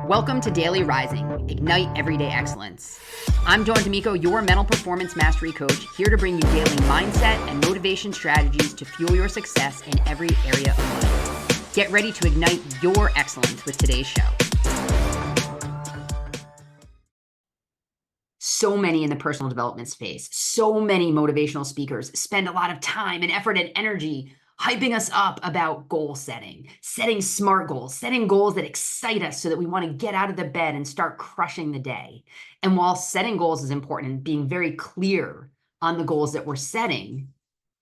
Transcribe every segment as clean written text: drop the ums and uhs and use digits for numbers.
Welcome to Daily Rising, Ignite Everyday Excellence. I'm Dawn D'Amico, your mental performance mastery coach, here to bring you daily mindset and motivation strategies to fuel your success in every area of life. Get ready to ignite your excellence with today's show. So many in the personal development space, so many motivational speakers spend a lot of time and effort and energy hyping us up about goal setting, setting smart goals, setting goals that excite us so that we want to get out of the bed and start crushing the day. And while setting goals is important and being very clear on the goals that we're setting,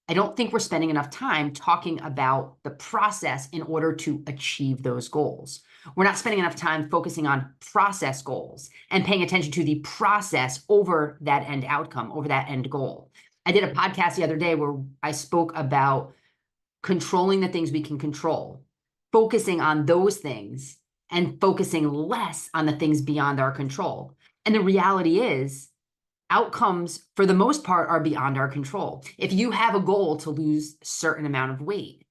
I don't think we're spending enough time talking about the process in order to achieve those goals. We're not spending enough time focusing on process goals and paying attention to the process over that end outcome, over that end goal. I did a podcast the other day where I spoke about controlling the things we can control, focusing on those things and focusing less on the things beyond our control. And the reality is, outcomes for the most part are beyond our control. If you have a goal to lose a certain amount of weight,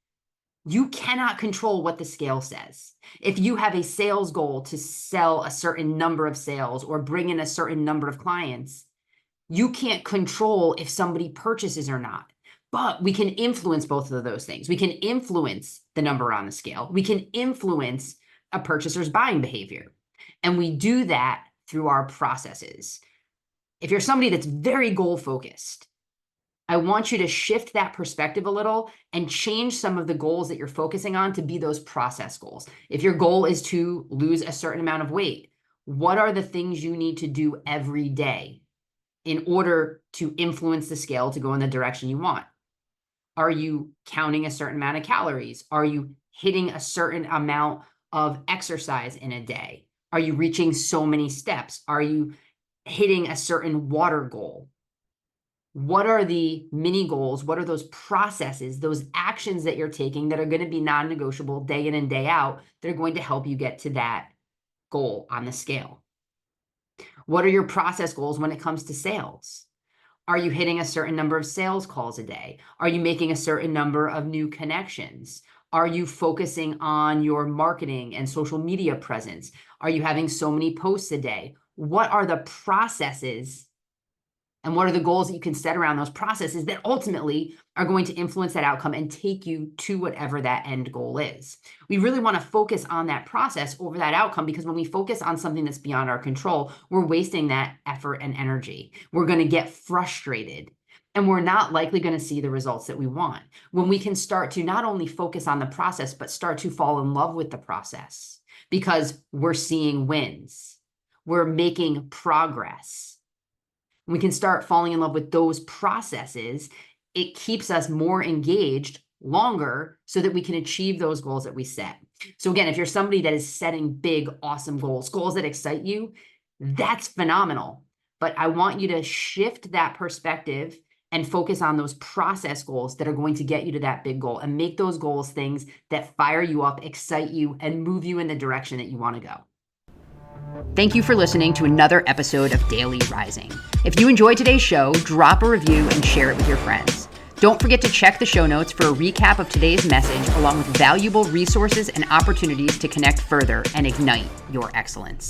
you cannot control what the scale says. If you have a sales goal to sell a certain number of sales or bring in a certain number of clients, you can't control if somebody purchases or not. But we can influence both of those things. We can influence the number on the scale. We can influence a purchaser's buying behavior. And we do that through our processes. If you're somebody that's very goal focused, I want you to shift that perspective a little and change some of the goals that you're focusing on to be those process goals. If your goal is to lose a certain amount of weight, what are the things you need to do every day in order to influence the scale to go in the direction you want? Are you counting a certain amount of calories? Are you hitting a certain amount of exercise in a day? Are you reaching so many steps? Are you hitting a certain water goal? What are the mini goals? What are those processes, those actions that you're taking that are going to be non-negotiable day in and day out that are going to help you get to that goal on the scale? What are your process goals when it comes to sales? Are you hitting a certain number of sales calls a day? Are you making a certain number of new connections? Are you focusing on your marketing and social media presence? Are you having so many posts a day? What are the processes and what are the goals that you can set around those processes that ultimately are going to influence that outcome and take you to whatever that end goal is? We really want to focus on that process over that outcome, because when we focus on something that's beyond our control, we're wasting that effort and energy. We're going to get frustrated and we're not likely going to see the results that we want. When we can start to not only focus on the process, but start to fall in love with the process because we're seeing wins, we're making progress. We can start falling in love with those processes. It keeps us more engaged longer so that we can achieve those goals that we set. So again, if you're somebody that is setting big, awesome goals, goals that excite you, that's phenomenal. But I want you to shift that perspective and focus on those process goals that are going to get you to that big goal and make those goals things that fire you up, excite you, and move you in the direction that you want to go. Thank you for listening to another episode of Daily Rising. If you enjoyed today's show, drop a review and share it with your friends. Don't forget to check the show notes for a recap of today's message, along with valuable resources and opportunities to connect further and ignite your excellence.